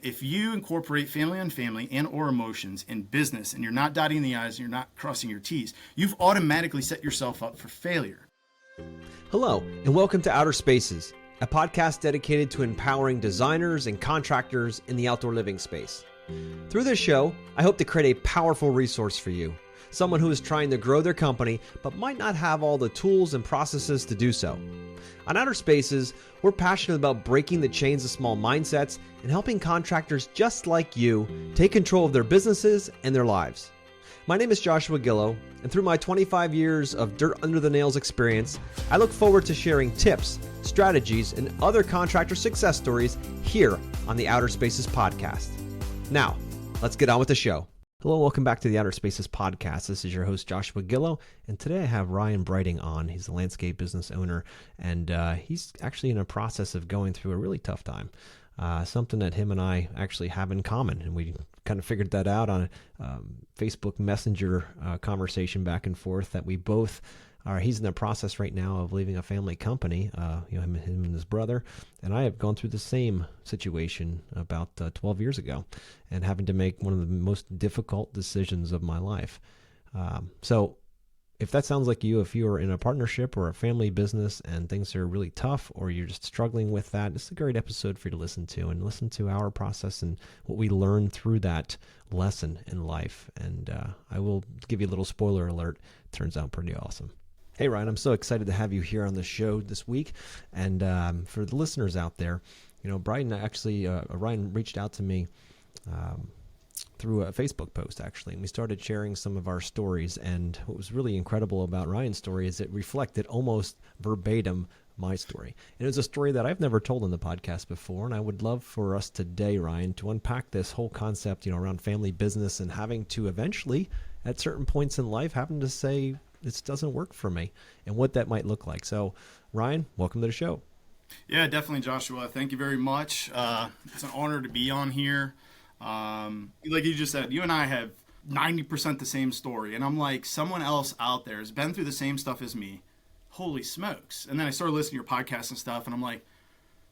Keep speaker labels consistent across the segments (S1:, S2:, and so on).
S1: If you incorporate family on family and or emotions in business, and you're not dotting the I's and you're not crossing your T's, you've automatically set yourself up for failure.
S2: Hello, and welcome to Outer Spaces, a podcast dedicated to empowering designers and contractors in the outdoor living space. Through this show, I hope to create a powerful resource for you, someone who is trying to grow their company but might not have all the tools and processes to do so. On Outer Spaces, we're passionate about breaking the chains of small mindsets and helping contractors just like you take control of their businesses and their lives. My name is Joshua Gillow, and through my 25 years of dirt under the nails experience, I look forward to sharing tips, strategies, and other contractor success stories here on the Outer Spaces podcast. Now, let's get on with the show. Hello, welcome back to the Outer Spaces podcast. This is your host, Joshua Gillow, and today I have Ryan Breiding on. He's a landscape business owner, and he's actually in a process of going through a really tough time. Something that him and I actually have in common, and we kind of figured that out on a Facebook Messenger conversation back and forth that we both are. He's in the process right now of leaving a family company, him and his brother, and I have gone through the same situation about 12 years ago and having to make one of the most difficult decisions of my life. So if that sounds like you, if you are in a partnership or a family business and things are really tough, or you're just struggling with that, it's a great episode for you to listen to and listen to our process and what we learned through that lesson in life. And I will give you a little spoiler alert. It turns out pretty awesome. Hey, Ryan, I'm so excited to have you here on the show this week. And for the listeners out there, Ryan reached out to me through a Facebook post, actually, and we started sharing some of our stories. And what was really incredible about Ryan's story is it reflected almost verbatim my story. And it was a story that I've never told on the podcast before, and I would love for us today, Ryan, to unpack this whole concept, around family business and having to eventually, at certain points in life, having to say, this doesn't work for me, and what that might look like. So, Ryan, welcome to the show.
S1: Yeah, definitely, Joshua. Thank you very much. It's an honor to be on here. Like you just said, you and I have 90% the same story, and I'm like, someone else out there has been through the same stuff as me. Holy smokes. And then I started listening to your podcast and stuff, and I'm like,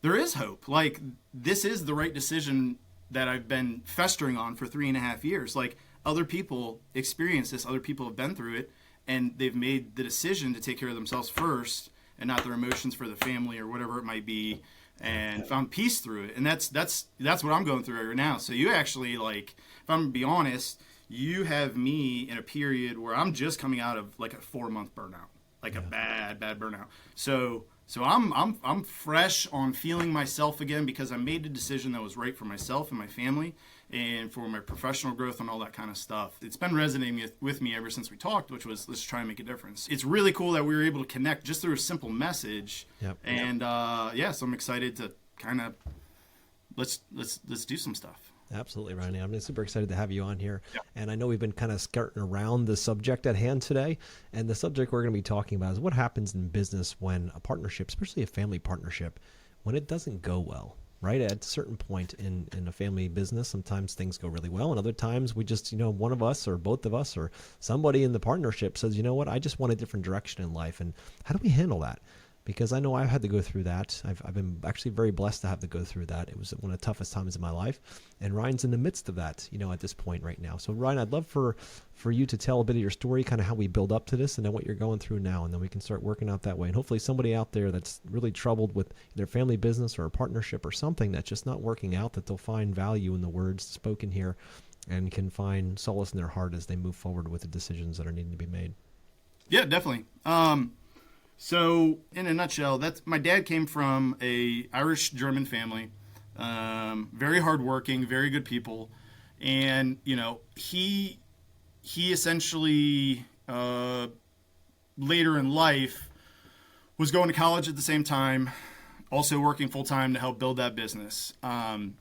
S1: there is hope. Like, this is the right decision that I've been festering on for 3.5 years. Like, other people experience this, other people have been through it, and they've made the decision to take care of themselves first and not their emotions for the family or whatever it might be, and found peace through it. And that's what I'm going through right now. So you actually, like, if I'm going to be honest, you have me in a period where I'm just coming out of like a 4-month burnout, like a bad burnout. So I'm fresh on feeling myself again because I made the decision that was right for myself and my family and for my professional growth and all that kind of stuff. It's been resonating with me ever since we talked, which was, let's try and make a difference. It's really cool that we were able to connect just through a simple message. Yep. And so I'm excited to kind of let's do some stuff.
S2: Absolutely, Ryan. I'm super excited to have you on here. Yep. And I know we've been kind of skirting around the subject at hand today. And the subject we're going to be talking about is what happens in business when a partnership, especially a family partnership, when it doesn't go well. Right? At a certain point in a family business, sometimes things go really well. And other times we just, one of us or both of us or somebody in the partnership says, you know what, I just want a different direction in life. And how do we handle that? Because I know I've had to go through that. I've been actually very blessed to have to go through that. It was one of the toughest times in my life. And Ryan's in the midst of that, at this point right now. So Ryan, I'd love for you to tell a bit of your story, kind of how we build up to this and then what you're going through now. And then we can start working out that way. And hopefully somebody out there that's really troubled with their family business or a partnership or something that's just not working out, that they'll find value in the words spoken here and can find solace in their heart as they move forward with the decisions that are needing to be made.
S1: Yeah, definitely. So in a nutshell, my dad came from a Irish-German family, very hardworking, very good people. And, he essentially, later in life was going to college at the same time, also working full time to help build that business. I'm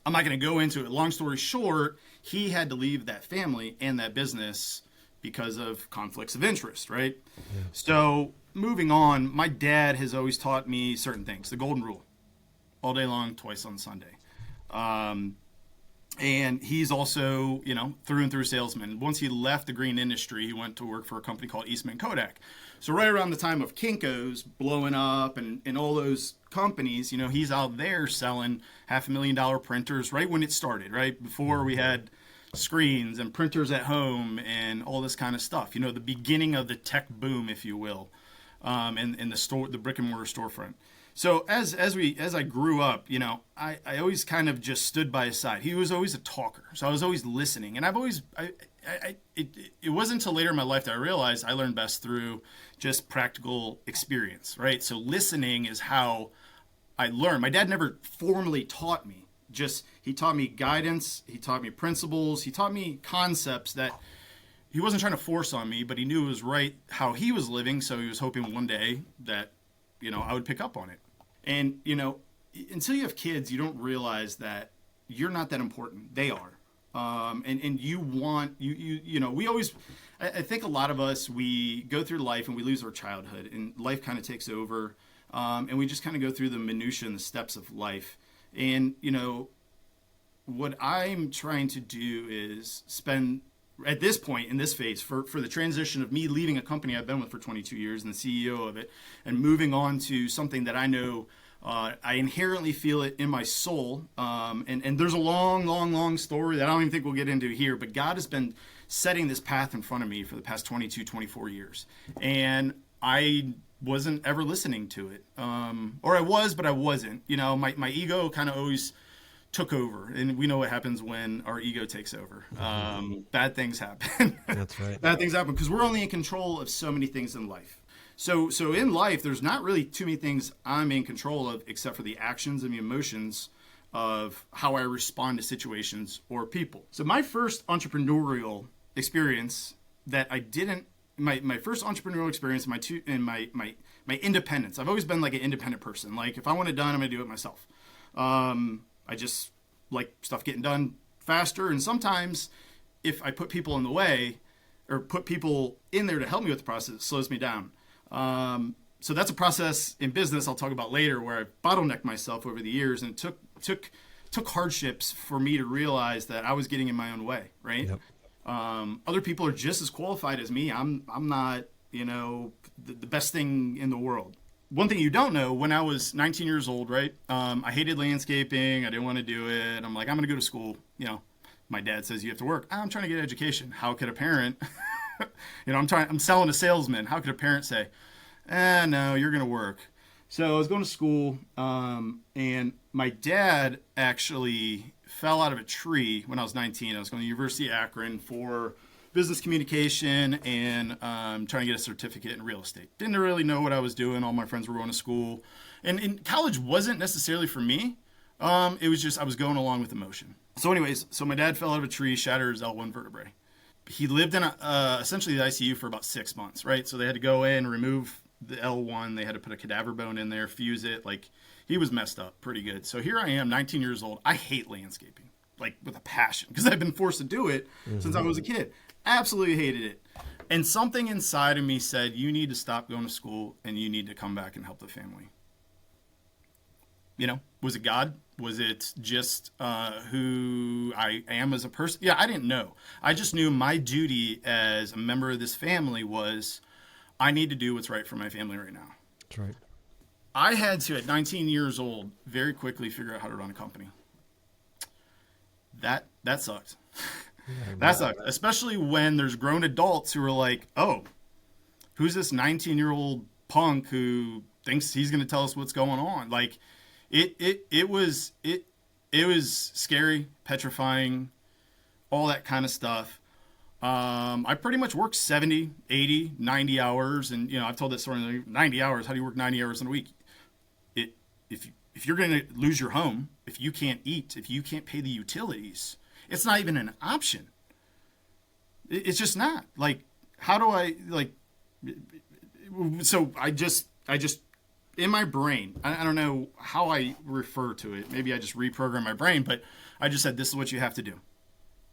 S1: not going to go into it. Long story short, he had to leave that family and that business because of conflicts of interest, right? Yeah. So moving on, my dad has always taught me certain things. The golden rule, all day long, twice on Sunday. And he's also, through and through salesman. Once he left the green industry, he went to work for a company called Eastman Kodak. So right around the time of Kinko's blowing up and all those companies, he's out there selling $500,000 printers right when it started, right? Before we had screens and printers at home and all this kind of stuff. The beginning of the tech boom, if you will, and the brick and mortar storefront. So as I grew up, I always kind of just stood by his side. He was always a talker, so I was always listening. And it wasn't until later in my life that I realized I learned best through just practical experience, right? So listening is how I learned. My dad never formally taught me. He taught me guidance. He taught me principles. He taught me concepts that he wasn't trying to force on me, but he knew it was right how he was living. So he was hoping one day that I would pick up on it. And, until you have kids, you don't realize that you're not that important. They are. And you want, we always, I think a lot of us, we go through life and we lose our childhood and life kind of takes over. And we just kind of go through the minutia and the steps of life. And, what I'm trying to do is spend, at this point in this phase, for the transition of me leaving a company I've been with for 22 years and the CEO of it and moving on to something that I know I inherently feel it in my soul. And there's a long story that I don't even think we'll get into here, but God has been setting this path in front of me for the past 22, 24 years. And I wasn't ever listening to it. Or I was, but I wasn't. My ego kind of always took over, and we know what happens when our ego takes over. Bad things happen.
S2: That's right.
S1: Bad things happen because we're only in control of so many things in life. So in life, there's not really too many things I'm in control of except for the actions and the emotions of how I respond to situations or people. So my first entrepreneurial experience that I didn't, my first entrepreneurial experience, my independence. I've always been like an independent person. Like if I want it done, I'm gonna do it myself. I just like stuff getting done faster. And sometimes if I put people in the way or put people in there to help me with the process, it slows me down. So that's a process in business I'll talk about later where I bottlenecked myself over the years, and it took hardships for me to realize that I was getting in my own way, right?
S2: Yep.
S1: Other people are just as qualified as me. I'm not, the best thing in the world. One thing you don't know, when I was 19 years old, right? I hated landscaping. I didn't want to do it. I'm like, I'm going to go to school. My dad says you have to work. I'm trying to get education. How could a parent, I'm selling to salesmen. How could a parent say, no, you're going to work. So I was going to school, and my dad actually fell out of a tree when I was 19. I was going to the University of Akron for business communication and trying to get a certificate in real estate. Didn't really know what I was doing. All my friends were going to school. And college wasn't necessarily for me. It was just I was going along with emotion. So anyways, my dad fell out of a tree, shattered his L1 vertebrae. He lived in essentially the ICU for about 6 months, right? So they had to go in, remove the L1. They had to put a cadaver bone in there, fuse it. Like, he was messed up pretty good. So here I am, 19 years old. I hate landscaping, like with a passion, because I've been forced to do it since I was a kid. Absolutely hated it. And something inside of me said, you need to stop going to school and you need to come back and help the family. Was it God? Was it just who I am as a person? Yeah, I didn't know. I just knew my duty as a member of this family was I need to do what's right for my family right now.
S2: That's right.
S1: I had to, at 19 years old, very quickly figure out how to run a company. That sucked. That sucked, especially when there's grown adults who are like, oh, who's this 19-year-old punk who thinks he's going to tell us what's going on? Like, it was scary, petrifying, all that kind of stuff. I pretty much worked 70, 80, 90 hours. And, I've told that story, like, 90 hours. How do you work 90 hours in a week? If you're going to lose your home, if you can't eat, if you can't pay the utilities, it's not even an option. It's just not. Like, how do I, like, so I just, in my brain, I don't know how I refer to it. Maybe I just reprogram my brain, but I just said, this is what you have to do.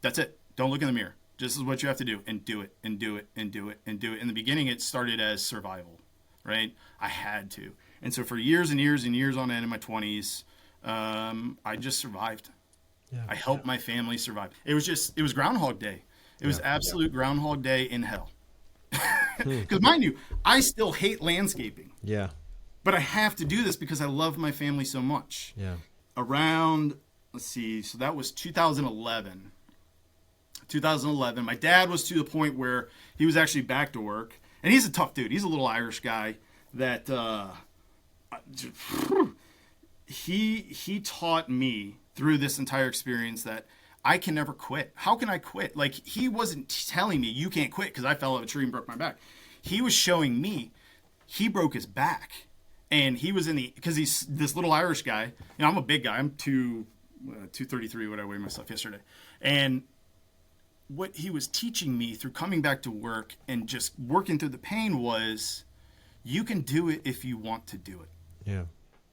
S1: That's it. Don't look in the mirror. This is what you have to do, and do it, and do it, and do it, and do it. In the beginning, it started as survival, right? I had to. And so for years and years and years on end in my 20s, I just survived.
S2: Yeah.
S1: I helped my family survive. It was Groundhog Day. It was absolute Groundhog Day in hell. Because mind you, I still hate landscaping,
S2: Yeah.
S1: but I have to do this because I love my family so much.
S2: Yeah.
S1: Around, let's see, so that was 2011. 2011, my dad was to the point where he was actually back to work, and he's a tough dude. He's a little Irish guy that he taught me through this entire experience that I can never quit. How can I quit? Like, he wasn't telling me you can't quit because I fell out of a tree and broke my back. He was showing me he broke his back, and he was because he's this little Irish guy. You know, I'm a big guy. I'm 233 what I weighed myself yesterday, and what he was teaching me through coming back to work and just working through the pain was, you can do it if you want to do it.
S2: Yeah.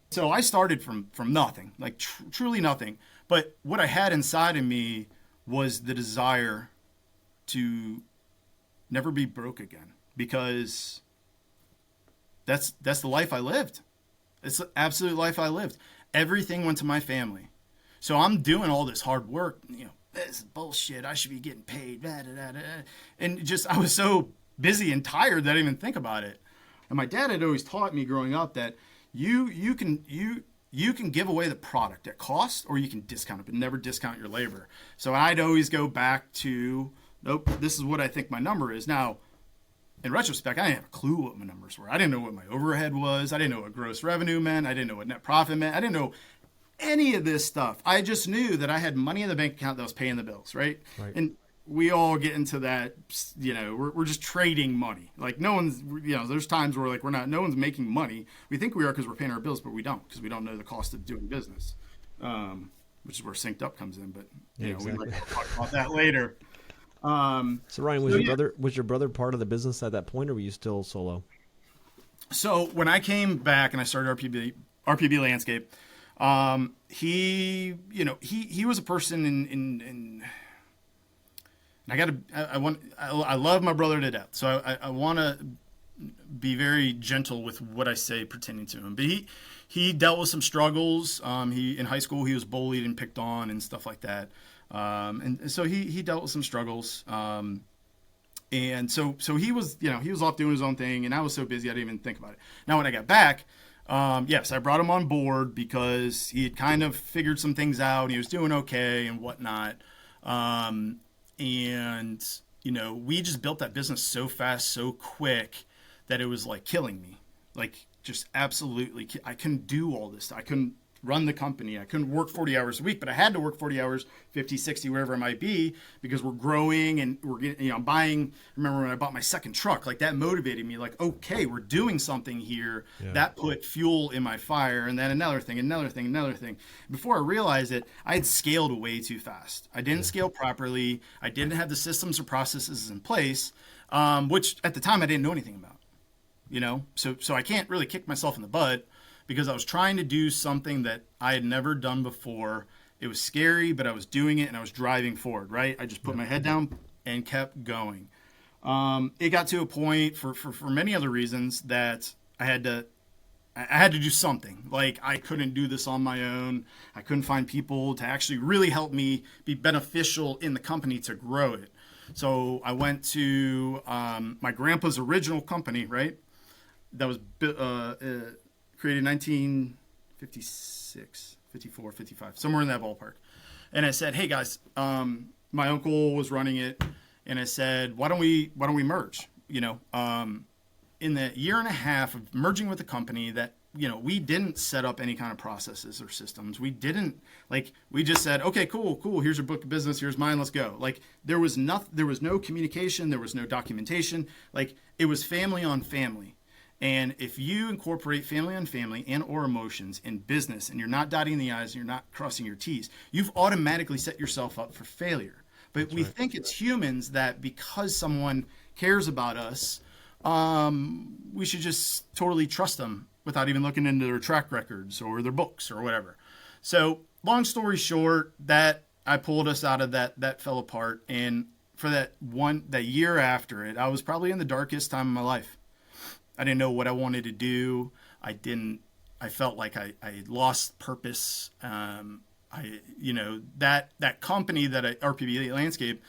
S1: So I started from nothing, like truly nothing. But what I had inside of me was the desire to never be broke again, because that's the life I lived. It's the absolute life I lived. Everything went to my family. So I'm doing all this hard work, you know, this is bullshit. I should be getting paid. Da, da, da, da. And just, I was so busy and tired that I didn't even think about it. And my dad had always taught me growing up that you can give away the product at cost, or you can discount it, but never discount your labor. So I'd always go back to, nope, this is what I think my number is. Now, in retrospect, I didn't have a clue what my numbers were. I didn't know what my overhead was. I didn't know what gross revenue meant. I didn't know what net profit meant. I didn't know any of this stuff. I just knew that I had money in the bank account that was paying the bills, right? And we all get into that, you know, we're just trading money. Like, no one's, you know, there's times where like no one's making money. We think we are because we're paying our bills, but we don't, because we don't know the cost of doing business, which is where Synced Up comes in. But you know, we might talk about that later.
S2: So Ryan, was your brother part of the business at that point, or were you still solo?
S1: So when I came back and I started RPB Landscape, he was a person in I love my brother to death. So I want to be very gentle with what I say pertaining to him. But he dealt with some struggles. In high school, he was bullied and picked on and stuff like that. And so he dealt with some struggles. And so he was off doing his own thing, and I was so busy I didn't even think about it. Now when I got back, yes, I brought him on board because he had kind of figured some things out, and he was doing okay and whatnot. And, you know, we just built that business so fast, so quick, that it was like killing me. Like, just absolutely, I couldn't do all this. I couldn't run the company. I couldn't work 40 hours a week, but I had to work 40 hours, 50, 60, wherever it might be, because we're growing and we're getting, you know, buying. Remember when I bought my second truck, like that motivated me, like, okay, we're doing something here. Yeah. That put fuel in my fire. And then another thing. Before I realized it, I had scaled way too fast. I didn't scale properly. I didn't have the systems or processes in place, which at the time I didn't know anything about, you know? So I can't really kick myself in the butt, because I was trying to do something that I had never done before. It was scary, but I was doing it and I was driving forward, right? I just put my head down and kept going. It got to a point for many other reasons that I had to do something. Like, I couldn't do this on my own. I couldn't find people to actually really help me be beneficial in the company to grow it. So I went to my grandpa's original company, right? That was created in 1956, 54, 55, somewhere in that ballpark. And I said, hey guys, my uncle was running it. And I said, why don't we merge? You know, in the year and a half of merging with the company that, you know, we didn't set up any kind of processes or systems. We just said, okay, cool. Here's your book of business. Here's mine. Let's go. Like, there was no communication. There was no documentation. Like, it was family on family. And if you incorporate family on family and or emotions in business, and you're not dotting the I's and you're not crossing your T's, you've automatically set yourself up for failure. But we think it's humans that because someone cares about us, we should just totally trust them without even looking into their track records or their books or whatever. So long story short, that I pulled us out of that fell apart. And for that year after it, I was probably in the darkest time of my life. I didn't know what I wanted to do. I felt like I had lost purpose. that company RPB Landscape,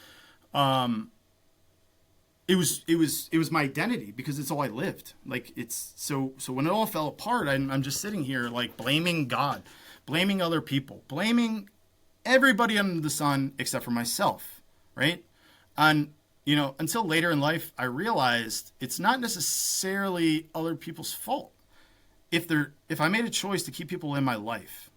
S1: it was my identity because it's all I lived. Like it's so when it all fell apart, I'm just sitting here like blaming God, blaming other people, blaming everybody under the sun except for myself, right? And until later in life, I realized it's not necessarily other people's fault. If I made a choice to keep people in my life,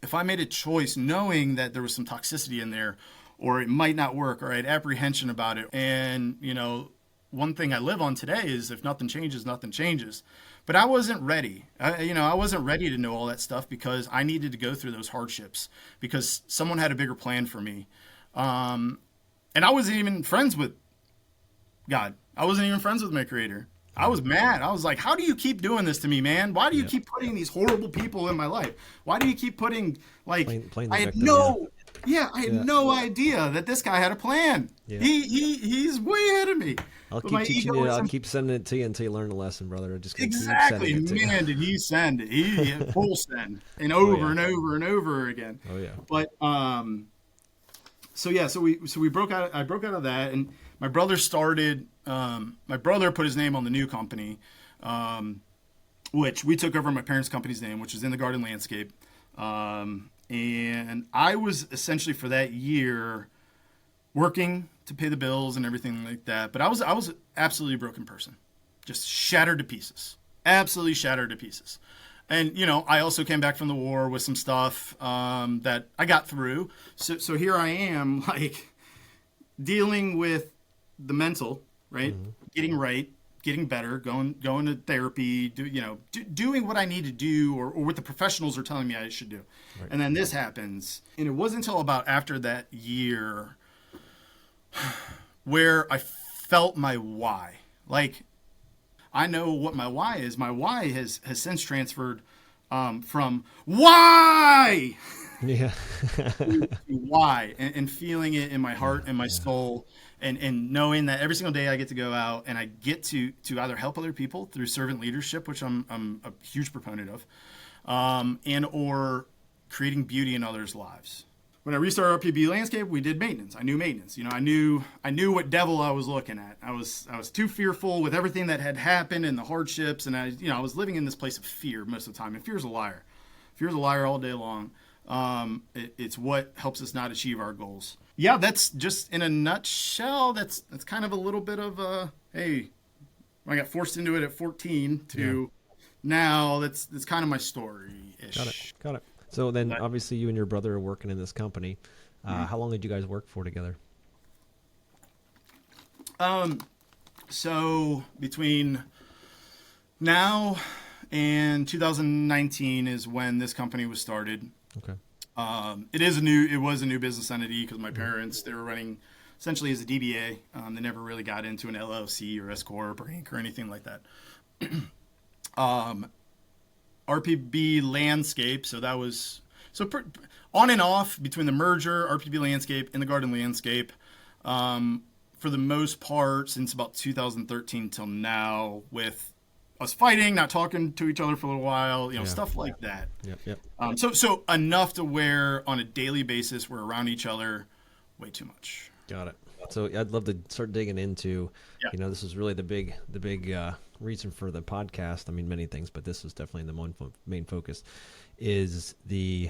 S1: if I made a choice knowing that there was some toxicity in there, or it might not work, or I had apprehension about it, and one thing I live on today is if nothing changes, nothing changes. But I wasn't ready. I wasn't ready to know all that stuff because I needed to go through those hardships because someone had a bigger plan for me. And I wasn't even friends with God. I wasn't even friends with my creator. I was mad. I was like, how do you keep doing this to me, man? Why do you keep putting these horrible people in my life? Why do you keep putting like
S2: playing
S1: I had
S2: victim,
S1: I had no idea that this guy had a plan.
S2: Yeah.
S1: He's way ahead of me.
S2: I'll keep teaching you. I'll keep sending it to you until you learn the lesson, brother. Just
S1: exactly,
S2: keep sending it to
S1: man.
S2: you.
S1: Did he send it? He full send and over and over and over again.
S2: Oh yeah.
S1: But so we broke out. I broke out of that, and my brother started. My brother put his name on the new company, which we took over my parents' company's name, which is In the Garden Landscape. And I was essentially for that year working to pay the bills and everything like that. But I was absolutely a broken person, just shattered to pieces, absolutely shattered to pieces. And, I also came back from the war with some stuff that I got through. So here I am, like, dealing with the mental, right? Mm-hmm. Getting better, going to therapy, doing what I need to do or what the professionals are telling me I should do. Right. And then this happens. And it wasn't until about after that year where I felt my why. Like, I know what my why is. My why has since transferred from why to why and feeling it in my heart and my soul and knowing that every single day I get to go out and I get to either help other people through servant leadership, which I'm a huge proponent of, and or creating beauty in others' lives. When I restarted RPB Landscape, we did maintenance. I knew maintenance. I knew what devil I was looking at. I was too fearful with everything that had happened and the hardships, and I was living in this place of fear most of the time. And fear's a liar. Fear's a liar all day long. It's what helps us not achieve our goals. Yeah, that's just in a nutshell. That's kind of a little bit of hey, I got forced into it at 14 to now. That's kind of my story-ish.
S2: Got it. So then, obviously, you and your brother are working in this company. How long did you guys work for together?
S1: So between now and 2019 is when this company was started.
S2: Okay.
S1: It was a new business entity because my parents, they were running essentially as a DBA. They never really got into an LLC or S Corp or Inc. or anything like that. RPB Landscape, so that was on and off between the merger, RPB Landscape, In the Garden Landscape, for the most part since about 2013 till now, with us fighting, not talking to each other for a little while, stuff like that.
S2: Yep.
S1: So enough to where on a daily basis we're around each other way too much.
S2: Got it. So I'd love to start digging into, this is really the big reason for the podcast. I mean, many things, but this is definitely the main focus is the,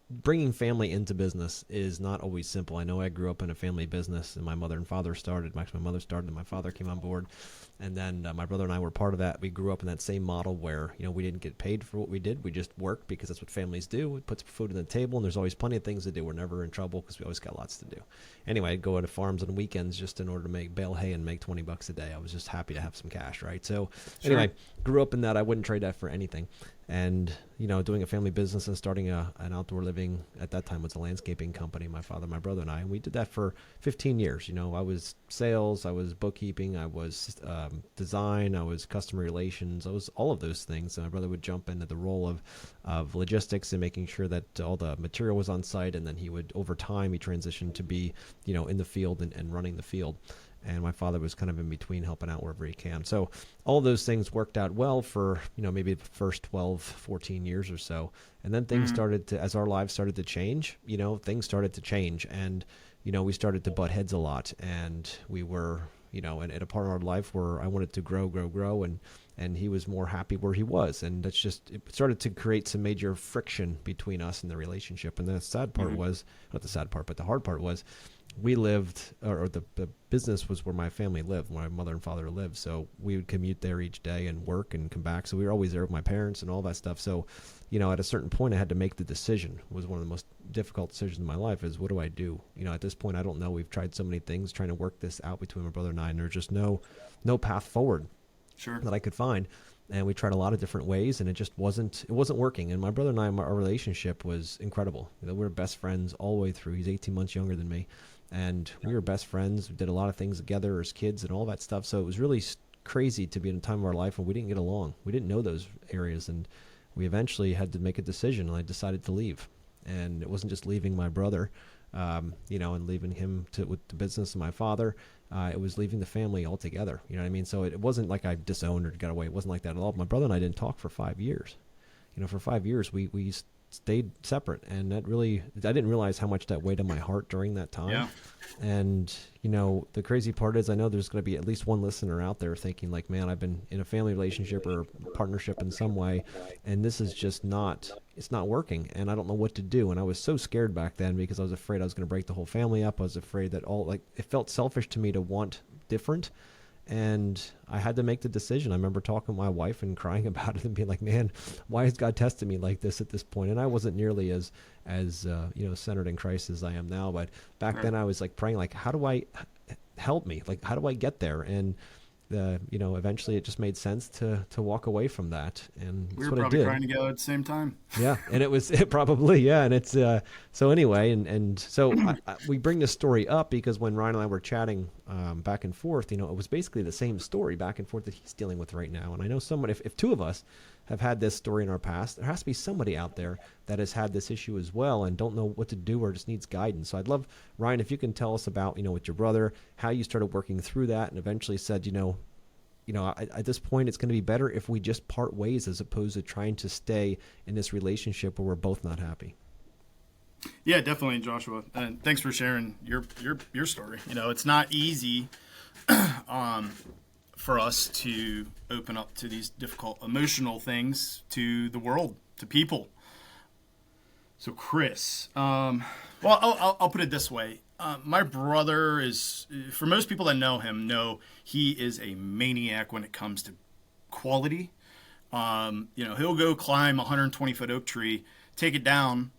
S2: bringing family into business is not always simple. I know I grew up in a family business and my mother and father started. Actually, my mother started and my father came on board. And then my brother and I were part of that. We grew up in that same model where, we didn't get paid for what we did. We just worked because that's what families do. We put food on the table and there's always plenty of things to do. We're never in trouble because we always got lots to do. Anyway, I'd go to farms on weekends just in order to bale hay and make $20 a day. I was just happy to have some cash, right? So anyway, grew up in that. I wouldn't trade that for anything. And, doing a family business and starting an outdoor living at that time was a landscaping company, my father, my brother, and I. And we did that for 15 years. I was sales, I was bookkeeping, I was design, I was customer relations, I was all of those things. And my brother would jump into the role of logistics and making sure that all the material was on site. And then he would, over time, he transitioned to be, in the field and running the field. and my father was kind of in between, helping out wherever he can. So all those things worked out well for, maybe the first 12, 14 years or so. And then things started to, as our lives started to change, things started to change. And, we started to butt heads a lot. And we were, at a part of our life where I wanted to grow. And he was more happy where he was. And that's just, it started to create some major friction between us in the relationship. And the sad part was, not the sad part, but the hard part was, we lived, or the business was where my family lived, where my mother and father lived. So we would commute there each day and work and come back. So we were always there with my parents and all that stuff. So, at a certain point I had to make the decision. It was one of the most difficult decisions in my life is, what do I do? At this point, I don't know. We've tried so many things trying to work this out between my brother and I, and there's just no path forward that I could find. And we tried a lot of different ways, and it wasn't working. And my brother and I, our relationship was incredible. We were best friends all the way through. He's 18 months younger than me. And we were best friends. We did a lot of things together as kids and all that stuff. So it was really crazy to be in a time of our life when we didn't get along. We didn't know those areas. And we eventually had to make a decision, and I decided to leave. And it wasn't just leaving my brother, and leaving him with the business of my father. It was leaving the family altogether. You know what I mean? So it wasn't like I disowned or got away. It wasn't like that at all. My brother and I didn't talk for 5 years. For 5 years, we stayed separate, and I didn't realize how much that weighed on my heart during that time.
S1: Yeah.
S2: And the crazy part is, I know there's going to be at least one listener out there thinking like, man, I've been in a family relationship or partnership in some way, and this is just it's not working, and I don't know what to do. And I was so scared back then because I was afraid I was going to break the whole family up. I was afraid that it felt selfish to me to want different. And I had to make the decision. I remember talking to my wife and crying about it and being like, man, why has God tested me like this at this point? And I wasn't nearly as centered in Christ as I am now. But back then I was like praying, like, how do I help me? Like, how do I get there? And eventually it just made sense to walk away from that. And
S1: we
S2: that's
S1: were
S2: what I
S1: probably
S2: did.
S1: crying together at the same time.
S2: Yeah. And it probably, yeah. And it's, so anyway, and so we bring this story up because when Ryan and I were chatting back and forth, it was basically the same story back and forth that he's dealing with right now. And I know someone, if two of us have had this story in our past, there has to be somebody out there that has had this issue as well and don't know what to do or just needs guidance. So I'd love, Ryan, if you can tell us about, with your brother, how you started working through that and eventually said, at this point, it's going to be better if we just part ways as opposed to trying to stay in this relationship where we're both not happy.
S1: Yeah, definitely, Joshua. And thanks for sharing your story. It's not easy for us to open up to these difficult emotional things to the world, to people. So, Chris, well, I'll put it this way. My brother is, for most people that know him, know he is a maniac when it comes to quality. He'll go climb a 120-foot oak tree, take it down,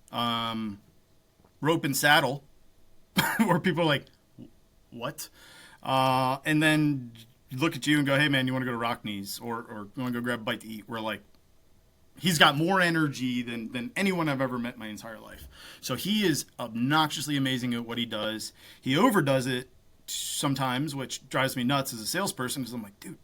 S1: rope and saddle, where people are like, what? And then look at you and go, hey, man, you want to go to Rockneys or you want to go grab a bite to eat? We're like, he's got more energy than anyone I've ever met in my entire life. So he is obnoxiously amazing at what he does. He overdoes it sometimes, which drives me nuts as a salesperson because I'm like, dude,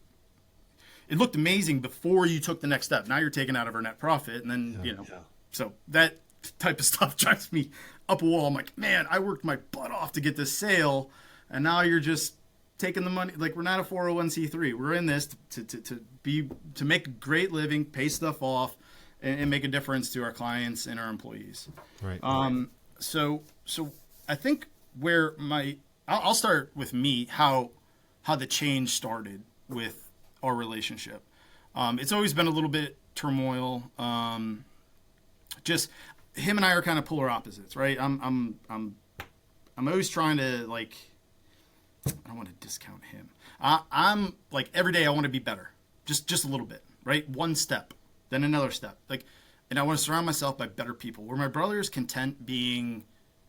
S1: it looked amazing before you took the next step. Now you're taking out of our net profit. And then, so that type of stuff drives me up a wall. I'm like, man, I worked my butt off to get this sale. And now you're just taking the money. Like, we're not a 401c3. We're in this to make a great living, pay stuff off, and make a difference to our clients and our employees.
S2: Right.
S1: So I think where I'll start with me, how the change started with our relationship. It's always been a little bit turmoil. Just him and I are kind of polar opposites, right? I'm always trying to, like, I don't want to discount him. I'm like, every day I want to be better, just a little bit, right? One step, then another step, and I want to surround myself by better people. Where my brother is content being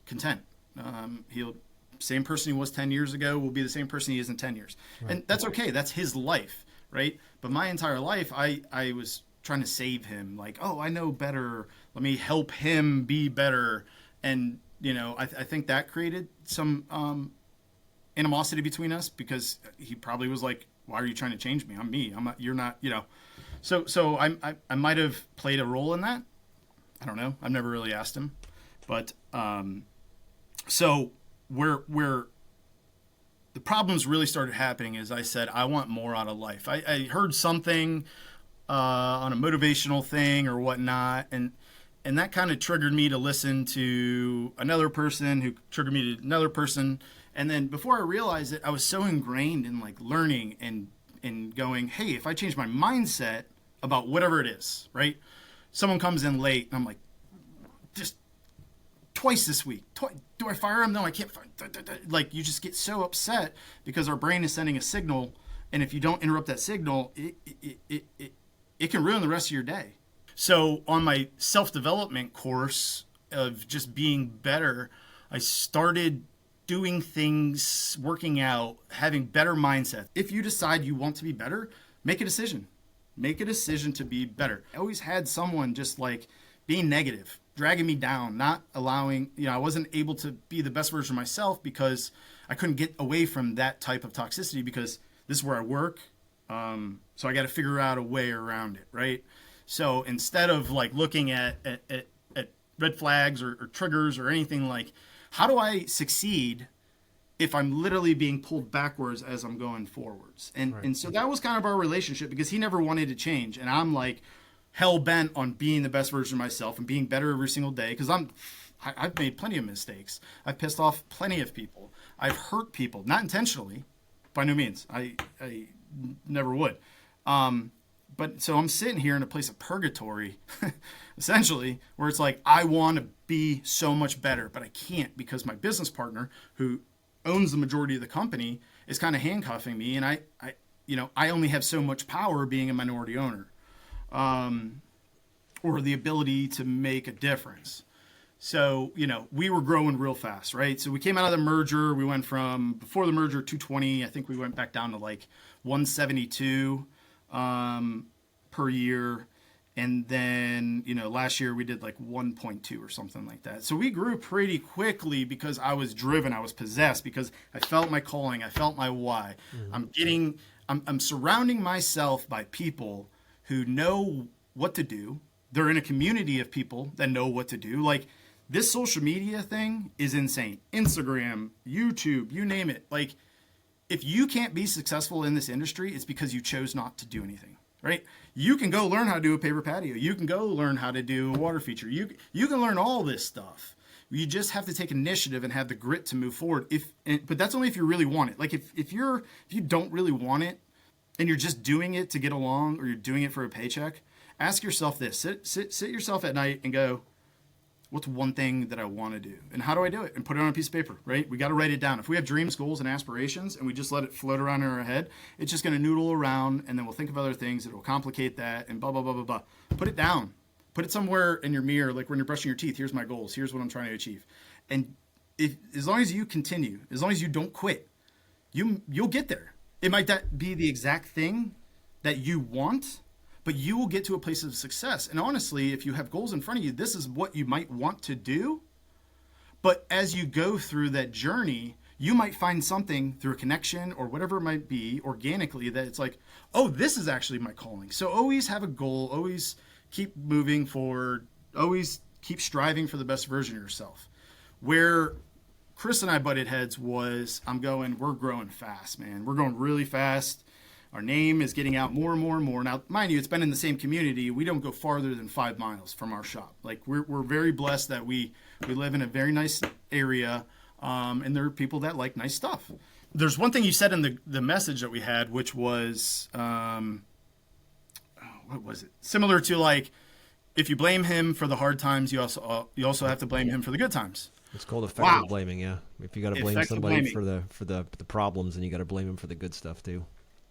S1: content. Same person he was 10 years ago will be the same person he is in 10 years, right. And that's okay. That's his life, right? But my entire life, I was trying to save him. Like, oh, I know better. Let me help him be better, and I think that created some animosity between us because he probably was like, why are you trying to change me? I'm me. I'm not, you're not, So I might have played a role in that. I don't know. I've never really asked him, but so where the problems really started happening is I said, I want more out of life. I heard something on a motivational thing or whatnot, and that kind of triggered me to listen to another person who triggered me to another person. And then before I realized it, I was so ingrained in like learning and going, hey, if I change my mindset about whatever it is, right? Someone comes in late and I'm like, just twice this week. Do I fire him? No, I can't fire. Like, you just get so upset because our brain is sending a signal, and if you don't interrupt that signal, it can ruin the rest of your day. So on my self-development course of just being better, I started doing things, working out, having better mindset. If you decide you want to be better, make a decision. Make a decision to be better. I always had someone just like being negative, dragging me down, not allowing, I wasn't able to be the best version of myself because I couldn't get away from that type of toxicity because this is where I work. So I got to figure out a way around it, right? So instead of like looking at red flags or triggers or anything, like, how do I succeed if I'm literally being pulled backwards as I'm going forwards? And so that was kind of our relationship because he never wanted to change. And I'm like hell bent on being the best version of myself and being better every single day because I've made plenty of mistakes. I've pissed off plenty of people. I've hurt people, not intentionally, by no means. I never would. But so I'm sitting here in a place of purgatory, essentially, where it's like, I want to be so much better, but I can't because my business partner, who owns the majority of the company, is kind of handcuffing me. And I only have so much power being a minority owner, or the ability to make a difference. So, we were growing real fast, right? So we came out of the merger. We went from before the merger, 220. I think we went back down to like 172 per year. And then, last year we did like 1.2 or something like that. So we grew pretty quickly because I was driven, I was possessed because I felt my calling, I felt my why. Mm-hmm. I'm surrounding myself by people who know what to do. They're in a community of people that know what to do. Like, this social media thing is insane. Instagram, YouTube, you name it. Like, if you can't be successful in this industry, it's because you chose not to do anything, right? You can go learn how to do a paper patio. You can go learn how to do a water feature. You can learn all this stuff. You just have to take initiative and have the grit to move forward. But that's only if you really want it. Like, if you don't really want it and you're just doing it to get along or you're doing it for a paycheck, ask yourself this. Sit yourself at night and go, what's one thing that I want to do? And how do I do it? And put it on a piece of paper, right? We got to write it down. If we have dreams, goals, and aspirations, and we just let it float around in our head, it's just going to noodle around, and then we'll think of other things that will complicate that, and blah, blah, blah, blah, blah. Put it down. Put it somewhere in your mirror, like when you're brushing your teeth. Here's my goals. Here's what I'm trying to achieve. And as long as you continue, as long as you don't quit, you'll get there. It might not be the exact thing that you want, but you will get to a place of success. And honestly, if you have goals in front of you, this is what you might want to do. But as you go through that journey, you might find something through a connection or whatever it might be organically that it's like, oh, this is actually my calling. So always have a goal, always keep moving forward, always keep striving for the best version of yourself. Where Chris and I butted heads was, we're growing fast, man. We're going really fast. Our name is getting out more and more and more. Now, mind you, it's been in the same community. We don't go farther than 5 miles from our shop. Like, we're very blessed that we live in a very nice area, and there are people that like nice stuff. There's one thing you said in the message that we had, which was, what was it? Similar to like, if you blame him for the hard times, you also have to blame him for the good times.
S2: It's called effective blaming, yeah. If you got to blame
S1: Effective
S2: somebody
S1: blaming.
S2: for the problems, then you got to blame him for the good stuff too.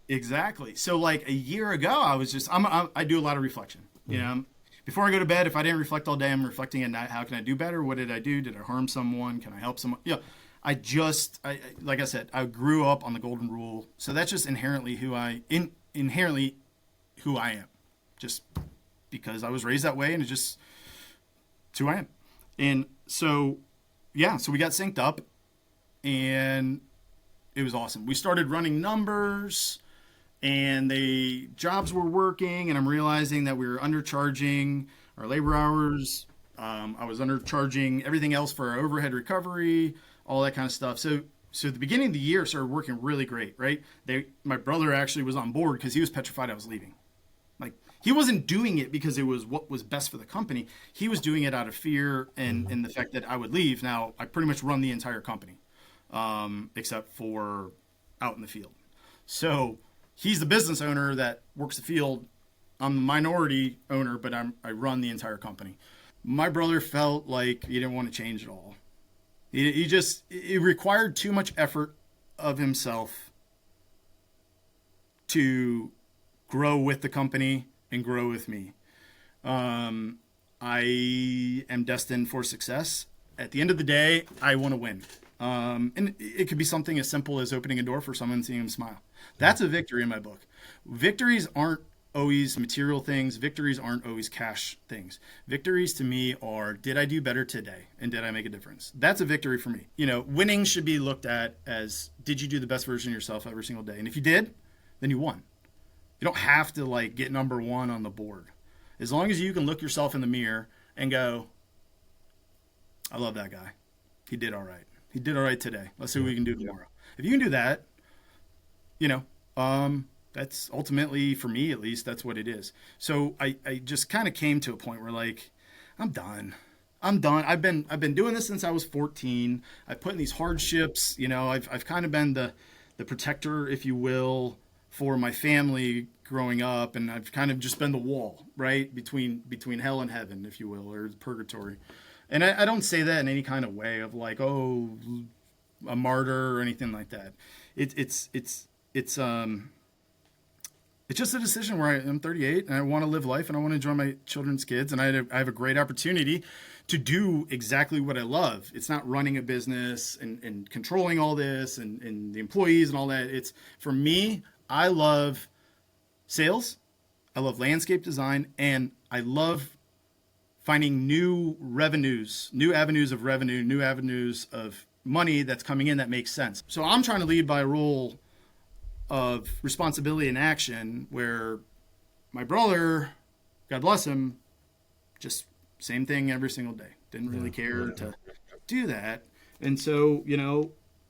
S1: Exactly. So like a year ago, I was just, I do a lot of reflection. Before I go to bed, if I didn't reflect all day, I'm reflecting at night. How can I do better? What did I do? Did I harm someone? Can I help someone? Like I said, I grew up on the golden rule. So that's just inherently who I am, just because I was raised that way, and it's who I am. And so, so we got synced up, and it was awesome. We started running numbers, and the jobs were working, and I'm realizing that we were undercharging our labor hours. I was undercharging everything else for our overhead recovery, all that kind of stuff. So So the beginning of the year started working really great, right? My brother actually was on board because he was petrified I was leaving. Like, he wasn't doing it because it was what was best for the company. He was doing it out of fear and the fact that I would leave. Now, I pretty much run the entire company, except for out in the field. So he's the business owner that works the field. I'm the minority owner, but I run the entire company. My brother felt like he didn't want to change at all. It required too much effort of himself to grow with the company and grow with me. I am destined for success. At the end of the day, I want to win. And it could be something as simple as opening a door for someone and seeing them smile. That's a victory in my book. Victories aren't always material things. Victories aren't always cash things. Victories to me are, did I do better today? And did I make a difference? That's a victory for me. Winning should be looked at as, did you do the best version of yourself every single day? And if you did, then you won. You don't have to get number one on the board. As long as you can look yourself in the mirror and go, I love that guy. He did all right. He did all right today. Let's see what we can do tomorrow. If you can do that, that's ultimately, for me at least, that's what it is. So I just kind of came to a point where I'm done. I've been doing this since I was 14. I put in these hardships. I've kind of been the protector, if you will, for my family growing up, and I've kind of just been the wall, right, between hell and heaven, if you will, or purgatory. And I don't say that in any kind of way of a martyr or anything like that. It's just a decision where I'm 38 and I want to live life and I want to enjoy my children's kids. And I have a great opportunity to do exactly what I love. It's not running a business and controlling all this and the employees and all that. It's, for me, I love sales. I love landscape design, and I love finding new revenues, new avenues of revenue, new avenues of money that's coming in that makes sense. So I'm trying to lead by a rule of responsibility and action, where my brother, God bless him, just same thing every single day. Didn't really care to do that. And so,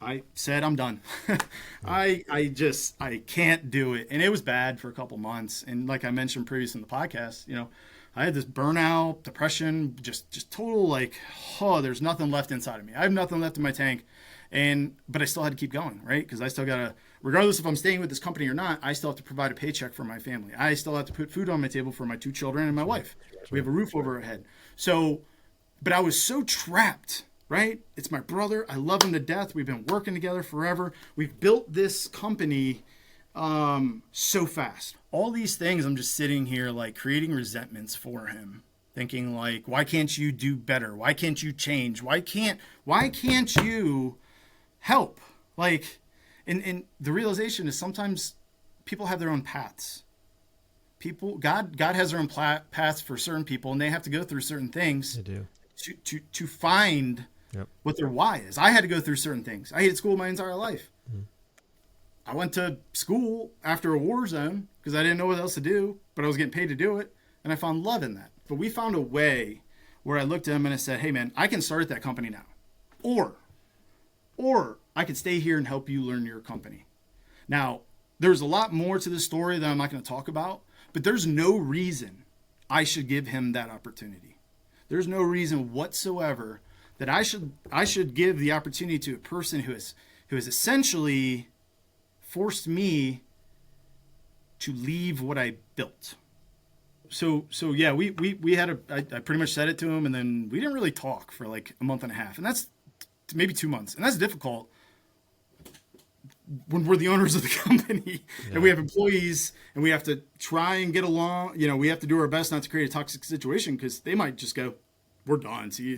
S1: I said, I'm done. I can't do it. And it was bad for a couple months. And like I mentioned previous in the podcast, I had this burnout, depression, just total there's nothing left inside of me. I have nothing left in my tank. But I still had to keep going, right? Because I still got to, regardless if I'm staying with this company or not, I still have to provide a paycheck for my family. I still have to put food on my table for my 2 children and my wife. We have a roof over our head. So, but I was so trapped, right? It's my brother. I love him to death. We've been working together forever. We've built this company so fast. All these things, I'm just sitting here creating resentments for him, thinking why can't you do better? Why can't you change? Why can't you help? And the realization is sometimes people have their own paths. God has their own paths for certain people, and they have to go through certain things.
S2: They do.
S1: To find what their why is. I had to go through certain things. I hated school my entire life. I went to school after a war zone because I didn't know what else to do, but I was getting paid to do it, and I found love in that. But we found a way where I looked at him and I said, hey man, I can start at that company now. Or I could stay here and help you learn your company. Now, there's a lot more to this story that I'm not going to talk about, but there's no reason I should give him that opportunity. There's no reason whatsoever that I should give the opportunity to a person who has essentially forced me to leave what I built. So yeah, we had I pretty much said it to him, and then we didn't really talk for a month and a half, and that's maybe 2 months, and that's difficult when we're the owners of the company and we have employees and we have to try and get along. We have to do our best not to create a toxic situation, because they might just go, we're done. See,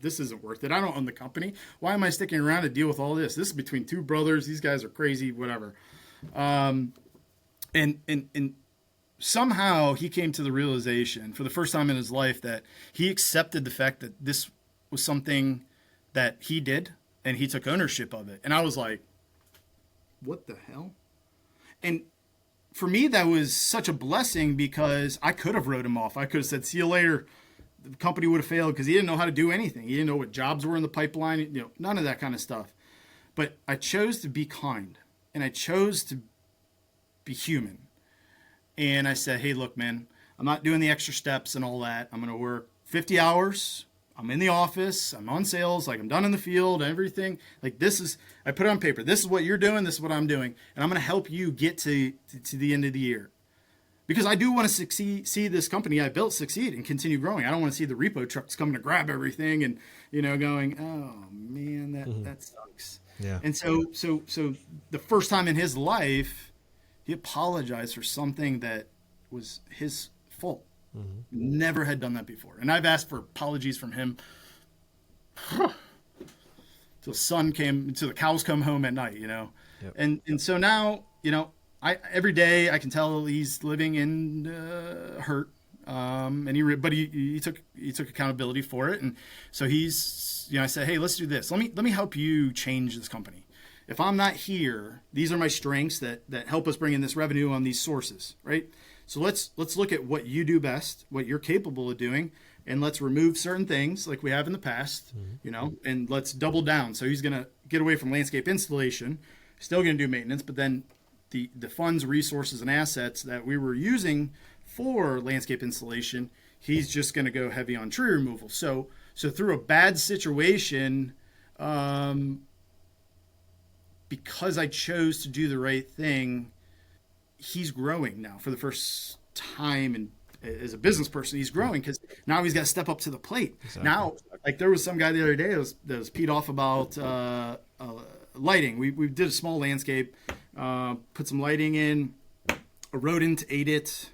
S1: this isn't worth it. I don't own the company. Why am I sticking around to deal with all this? This is between 2 brothers. These guys are crazy, whatever. And somehow he came to the realization for the first time in his life that he accepted the fact that this was something that he did, and he took ownership of it. And I was like, what the hell? And for me, that was such a blessing, because I could have wrote him off. I could have said, see you later. The company would have failed because he didn't know how to do anything. He didn't know what jobs were in the pipeline, none of that kind of stuff. But I chose to be kind, and I chose to be human. And I said, hey, look, man, I'm not doing the extra steps and all that. I'm going to work 50 hours. I'm in the office. I'm on sales. Like, I'm done in the field, everything. Like, I put it on paper. This is what you're doing. This is what I'm doing. And I'm going to help you get to the end of the year. Because I do want to see this company I built succeed and continue growing. I don't want to see the repo trucks coming to grab everything and, going, oh man, that sucks.
S2: Yeah.
S1: And so the first time in his life, he apologized for something that was his fault. Never had done that before. And I've asked for apologies from him till the cows come home at night, Yep. And so now, every day I can tell he's living in hurt. And he took accountability for it. And so he's, I said, hey, let's do this. Let me help you change this company. If I'm not here, these are my strengths that help us bring in this revenue on these sources, right? So let's look at what you do best, what you're capable of doing, and let's remove certain things like we have in the past, and let's double down. So he's going to get away from landscape installation, still going to do maintenance, but then the funds, resources, and assets that we were using for landscape installation, he's just going to go heavy on tree removal. So through a bad situation, because I chose to do the right thing, he's growing now for the first time. And as a business person, he's growing because now he's got to step up to the plate. Exactly. Now, like there was some guy the other day that was peed off about lighting. We did a small landscape, put some lighting in, a rodent ate it.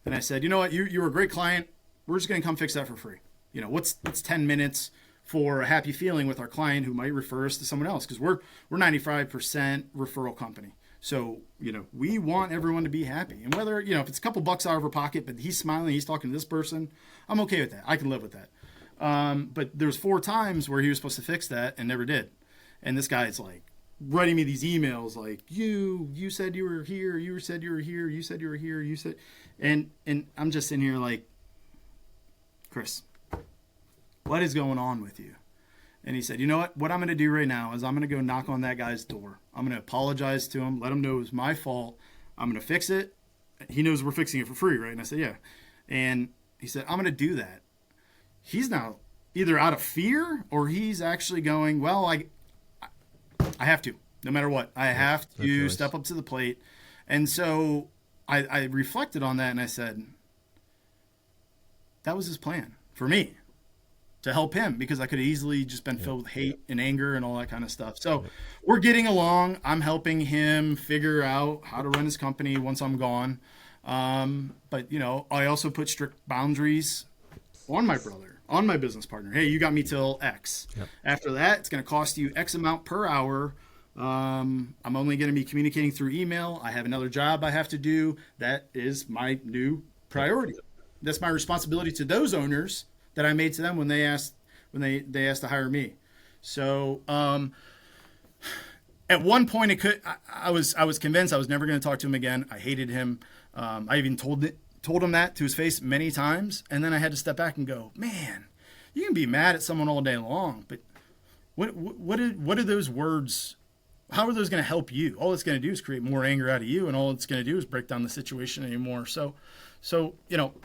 S1: And I said, you know what, you were a great client. We're just going to come fix that for free. What's 10 minutes for a happy feeling with our client who might refer us to someone else? Because we're 95% referral company. So, we want everyone to be happy. And whether, if it's a couple bucks out of our pocket, but he's smiling, he's talking to this person, I'm okay with that. I can live with that. But there's 4 times where he was supposed to fix that and never did. And this guy's like writing me these emails like, you said you were here, you said you were here, you said you were here, you said, and I'm just sitting here like, Chris, what is going on with you? And he said, you know what I'm going to do right now is I'm going to go knock on that guy's door. I'm going to apologize to him, let him know it was my fault. I'm going to fix it. He knows we're fixing it for free, right? And I said, yeah. And he said, I'm going to do that. He's now either out of fear or he's actually going, well, I have to, no matter what. I have to step up to the plate. And so I reflected on that and I said, that was his plan for me, to help him, because I could have easily just been filled with hate and anger and all that kind of stuff. So we're getting along. I'm helping him figure out how to run his company once I'm gone. But, I also put strict boundaries on my brother, on my business partner. Hey, you got me till X. Yep. After that, it's going to cost you X amount per hour. I'm only going to be communicating through email. I have another job I have to do. That is my new priority. That's my responsibility to those owners that I made to them when they asked to hire me. So at one point I was convinced I was never going to talk to him again. I hated him. I even told him that to his face many times, and then I had to step back and go, man, you can be mad at someone all day long, but what are those words? How are those going to help you? All it's going to do is create more anger out of you, and all it's going to do is break down the situation anymore. So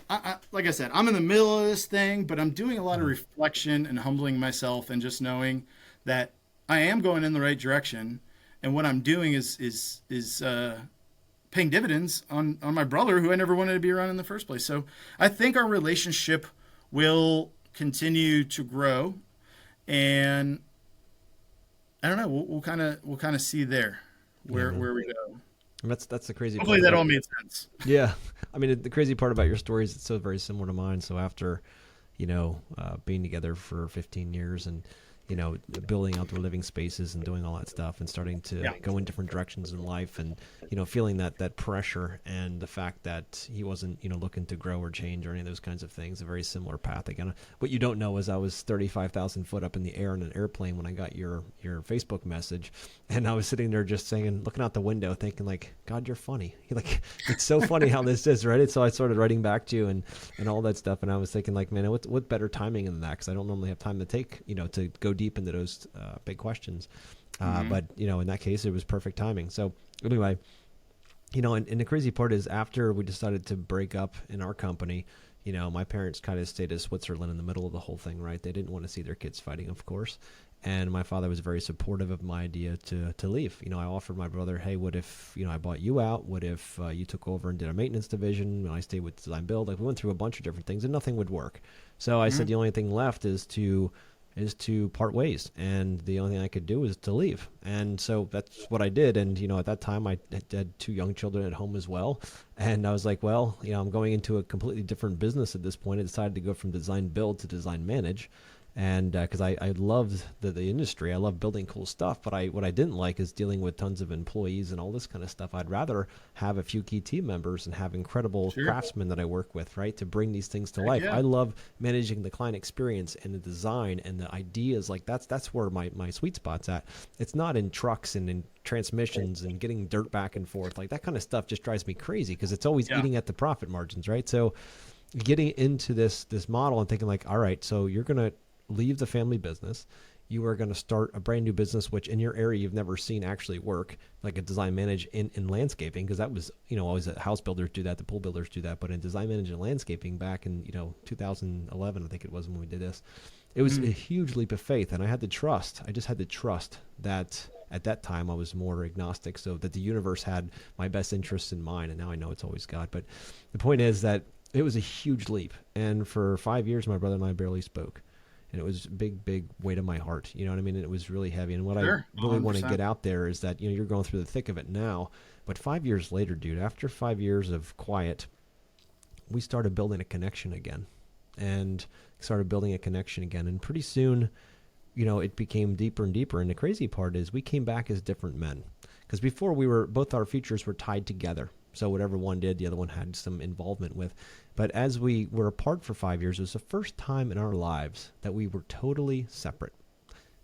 S1: I like I said, I'm in the middle of this thing, but I'm doing a lot of reflection and humbling myself and just knowing that I am going in the right direction. And what I'm doing is paying dividends on my brother, who I never wanted to be around in the first place. So I think our relationship will continue to grow, and I don't know, we'll kind of see there where we go.
S2: And that's the crazy part.
S1: Hopefully that all made sense.
S2: Yeah. I mean, the crazy part about your story is it's so very similar to mine. So after, being together for 15 years and, building outdoor living spaces and doing all that stuff and starting to go in different directions in life and, feeling that pressure and the fact that he wasn't, looking to grow or change or any of those kinds of things, a very similar path. Again, what you don't know is I was 35,000 foot up in the air in an airplane when I got your Facebook message, and I was sitting there just saying, looking out the window thinking like, God, you're funny. Like, it's so funny how this is, right? So I started writing back to you and all that stuff. And I was thinking like, man, what better timing than that? Cause I don't normally have time to take, to go go deep into those big questions. But, in that case, it was perfect timing. So anyway, and the crazy part is after we decided to break up in our company, my parents kind of stayed as Switzerland in the middle of the whole thing, right? They didn't want to see their kids fighting, of course. And my father was very supportive of my idea to leave. I offered my brother, hey, what if, I bought you out? What if you took over and did a maintenance division and I stayed with design build? Like we went through a bunch of different things and nothing would work. So I said, the only thing left is to part ways. And the only thing I could do is to leave. And so that's what I did. And, at that time I had 2 young children at home as well. And I was like, well, I'm going into a completely different business at this point. I decided to go from design build to design manage. And because I loved the industry, I love building cool stuff, but what I didn't like is dealing with tons of employees and all this kind of stuff. I'd rather have a few key team members and have incredible craftsmen that I work with, right, to bring these things to life. Yeah. I love managing the client experience and the design and the ideas. Like that's where my sweet spot's at. It's not in trucks and in transmissions and getting dirt back and forth. Like that kind of stuff just drives me crazy because it's always eating at the profit margins, right? So getting into this model and thinking like, all right, so you're going to leave the family business. You are going to start a brand new business, which in your area you've never seen actually work, like a design manage in landscaping, because that was, always the house builders do that, the pool builders do that. But in design manage and landscaping back in, 2011, I think it was when we did this, it was a huge leap of faith. And I just had to trust that at that time I was more agnostic, so that the universe had my best interests in mind. And now I know it's always God. But the point is that it was a huge leap. And for 5 years, my brother and I barely spoke. And it was a big weight on my heart. You know what I mean? And it was really heavy. And what I really want to get out there is that, you're going through the thick of it now. But 5 years later, dude, after 5 years of quiet, we started building a connection again. And And pretty soon, it became deeper and deeper. And the crazy part is we came back as different men. Because before both our futures were tied together. So whatever one did, the other one had some involvement with. But as we were apart for 5 years, it was the first time in our lives that we were totally separate.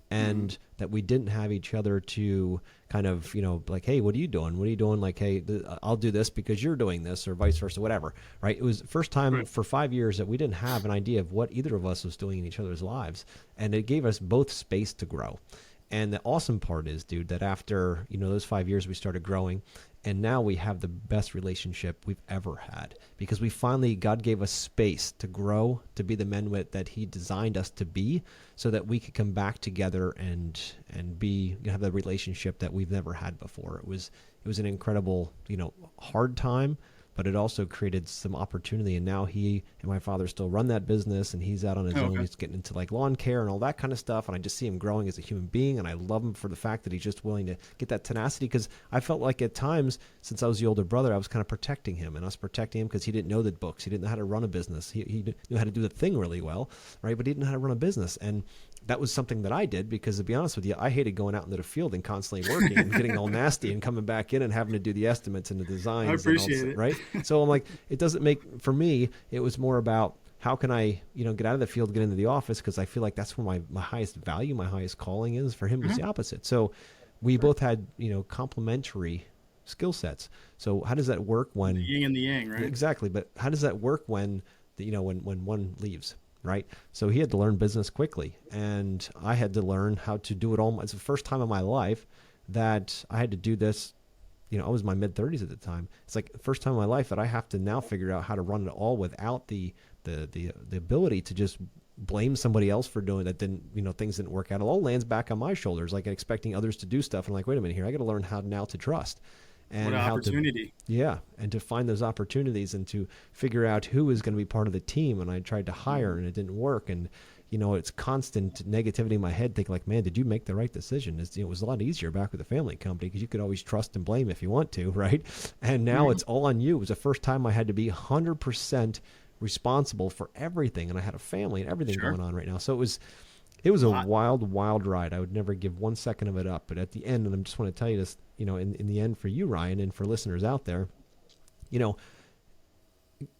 S2: And that we didn't have each other to kind of, like, hey, what are you doing? What are you doing? Like, hey, I'll do this because you're doing this, or vice versa, whatever, right? It was the first time for 5 years that we didn't have an idea of what either of us was doing in each other's lives. And it gave us both space to grow. And the awesome part is, dude, that after, those 5 years we started growing, and now we have the best relationship we've ever had, because God gave us space to grow, to be the men that he designed us to be, so that we could come back together and have the relationship that we've never had before. It was an incredible, hard time, but it also created some opportunity. And now he and my father still run that business, and he's out on his own. He's getting into like lawn care and all that kind of stuff. And I just see him growing as a human being. And I love him for the fact that he's just willing to get that tenacity, because I felt like at times, since I was the older brother, I was kind of protecting him, and I was protecting him because he didn't know the books. He didn't know how to run a business. He knew how to do the thing really well, right? But he didn't know how to run a business. And that was something that I did, because to be honest with you, I hated going out into the field and constantly working and getting all nasty and coming back in and having to do the estimates and the designs.
S1: I appreciate
S2: and all
S1: it.
S2: Right? So I'm like, it doesn't make, for me, it was more about how can I, get out of the field, get into the office, because I feel like that's where my highest value, my highest calling is. For him, it's the opposite. So we both had, complementary skill sets. So how does that work when
S1: the yin and the yang, right?
S2: Exactly. But how does that work when when one leaves? Right. So he had to learn business quickly, and I had to learn how to do it all. It's the first time in my life that I had to do this. I was in my mid 30s at the time. It's like the first time in my life that I have to now figure out how to run it all without the ability to just blame somebody else for doing that. Didn't, things didn't work out. It all lands back on my shoulders, like expecting others to do stuff. And I'm like, wait a minute here, I got to learn how now to trust. And
S1: what an opportunity.
S2: And to find those opportunities and to figure out who is going to be part of the team. And I tried to hire and it didn't work. And, it's constant negativity in my head, thinking like, man, did you make the right decision? It was a lot easier back with the family company, because you could always trust and blame if you want to, right? And now it's all on you. It was the first time I had to be 100% responsible for everything. And I had a family and everything going on right now. So it was a wild ride. I would never give 1 second of it up. But at the end, and I just want to tell you this, in the end for you, Ryan, and for listeners out there,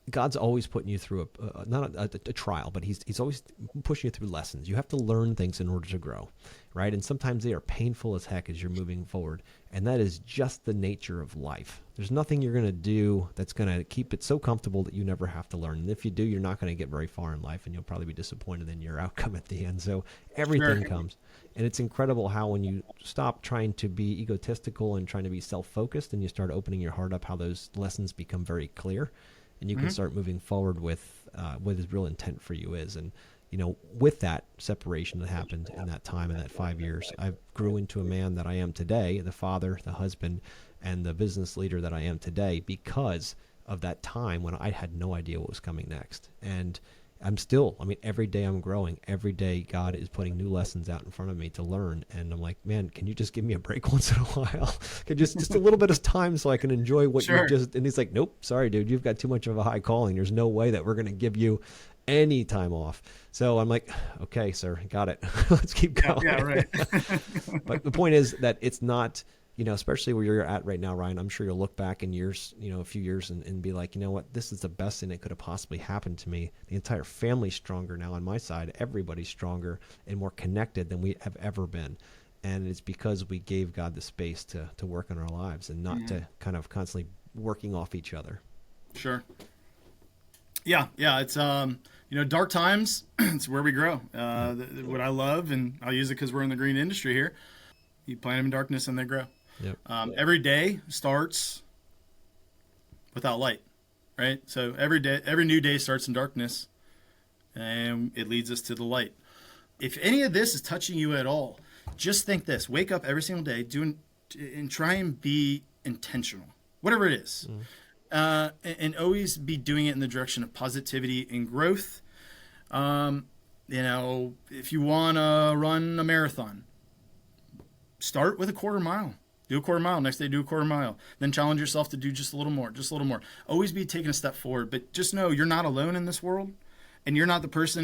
S2: God's always putting you through not a trial, but he's always pushing you through lessons. You have to learn things in order to grow, right? And sometimes they are painful as heck as you're moving forward. And that is just the nature of life. There's nothing you're going to do that's going to keep it so comfortable that you never have to learn. And if you do, you're not going to get very far in life, and you'll probably be disappointed in your outcome at the end. So everything comes. And it's incredible how when you stop trying to be egotistical and trying to be self-focused and you start opening your heart up, how those lessons become very clear. And you can start moving forward with what his real intent for you is. And, with that separation that happened in that time, in that 5 years, I grew into a man that I am today, the father, the husband, and the business leader that I am today because of that time when I had no idea what was coming next. And every day I'm growing. Every day God is putting new lessons out in front of me to learn. And I'm like, man, can you just give me a break once in a while? just a little bit of time so I can enjoy what you just, and he's like, nope, sorry, dude, you've got too much of a high calling. There's no way that we're going to give you any time off. So I'm like, okay, sir, got it. Let's keep going.
S1: Yeah, right.
S2: But the point is that it's not, especially where you're at right now, Ryan, I'm sure you'll look back in years, a few years and be like, you know what, this is the best thing that could have possibly happened to me. The entire family's stronger now on my side. Everybody's stronger and more connected than we have ever been. And it's because we gave God the space to work in our lives and not to kind of constantly working off each other.
S1: Sure. Yeah. It's, dark times, it's where we grow. What I love, and I'll use it because we're in the green industry here, you plant them in darkness and they grow.
S2: Yep.
S1: Every day starts without light, right? So every new day starts in darkness, and it leads us to the light. If any of this is touching you at all, just think this: wake up every single day, and try and be intentional, whatever it is, and always be doing it in the direction of positivity and growth. If you want to run a marathon, start with a quarter mile. Do a quarter mile. Next day, do a quarter mile. Then challenge yourself to do just a little more, Always be taking a step forward. But just know you're not alone in this world. And you're not the first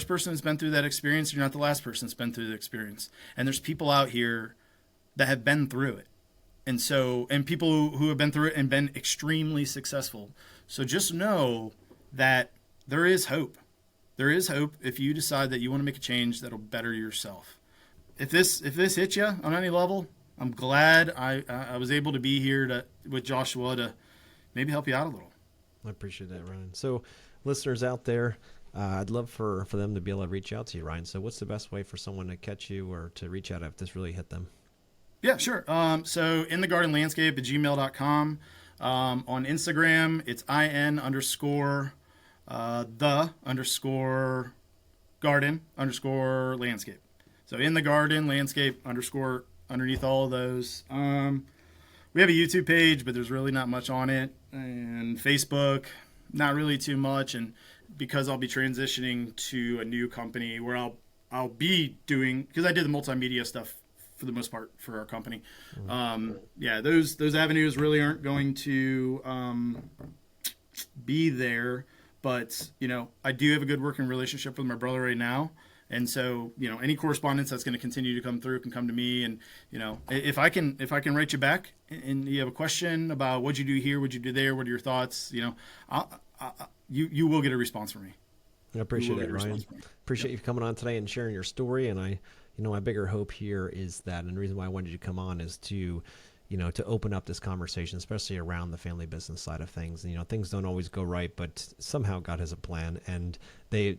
S1: person that's been through that experience. You're not the last person that's been through the experience. And there's people out here that have been through it. And people who have been through it and been extremely successful. So just know that there is hope. There is hope if you decide that you want to make a change that'll better yourself. If this hits you on any level, I'm glad I was able to be here with Joshua to maybe help you out a little.
S2: I appreciate that, Ryan. So listeners out there, I'd love for them to be able to reach out to you, Ryan. So what's the best way for someone to catch you or to reach out if this really hit them?
S1: Yeah, sure. So inthegardenlandscape@gmail.com. On Instagram, it's in_the_garden_landscape. So in the garden landscape _ underneath all of those. We have a YouTube page, but there's really not much on it. And Facebook, not really too much. And because I'll be transitioning to a new company where I'll be doing, because I did the multimedia stuff for the most part for our company. Those avenues really aren't going to be there. But, I do have a good working relationship with my brother right now. And so, any correspondence that's going to continue to come through can come to me. And, if I can write you back and you have a question about what'd you do here, what'd you do there, what are your thoughts, you will get a response from me.
S2: I appreciate it, Ryan. Appreciate you coming on today and sharing your story. And my bigger hope here is that, and the reason why I wanted you to come on is to open up this conversation, especially around the family business side of things. Things don't always go right, but somehow God has a plan, and they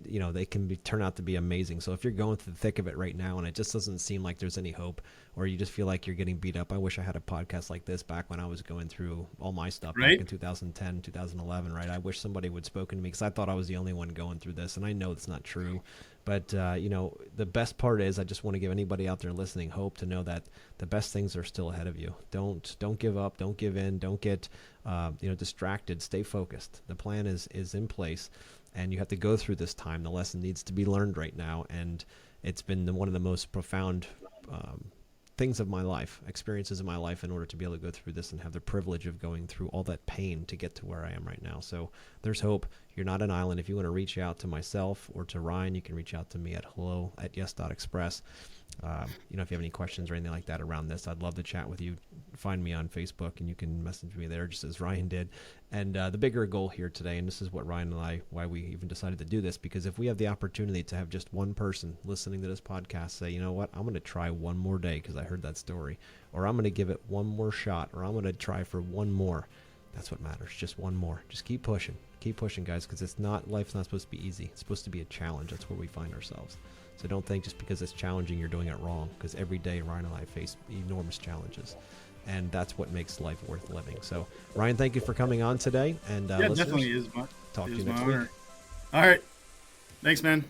S2: can turn out to be amazing. So if you're going through the thick of it right now and it just doesn't seem like there's any hope, or you just feel like you're getting beat up, I wish I had a podcast like this back when I was going through all my stuff back in 2010, 2011, right? I wish somebody would have spoken to me because I thought I was the only one going through this, and I know it's not true. But, the best part is I just want to give anybody out there listening hope to know that the best things are still ahead of you. Don't give up. Don't give in. Don't get, distracted. Stay focused. The plan is in place, and you have to go through this time. The lesson needs to be learned right now, and it's been one of the most profound things of my life, experiences in my life, in order to be able to go through this and have the privilege of going through all that pain to get to where I am right now. So there's hope. You're not an island. If you want to reach out to myself or to Ryan, you can reach out to me at hello@yes.express. If you have any questions or anything like that around this, I'd love to chat with you. find me on Facebook, and you can message me there just as Ryan did. And the bigger goal here today, and this is what Ryan and I, why we even decided to do this, because if we have the opportunity to have just one person listening to this podcast say, you know what, I'm going to try one more day because I heard that story, or I'm going to give it one more shot, or I'm going to try for one more. That's what matters. Just one more. Just keep pushing, guys, because life's not supposed to be easy. It's supposed to be a challenge. That's where we find ourselves. So don't think just because it's challenging you're doing it wrong, because every day Ryan and I face enormous challenges, and that's what makes life worth living. So Ryan, thank you for coming on today, and
S1: yeah, definitely is.
S2: Talk to you next week.
S1: All right, thanks, man.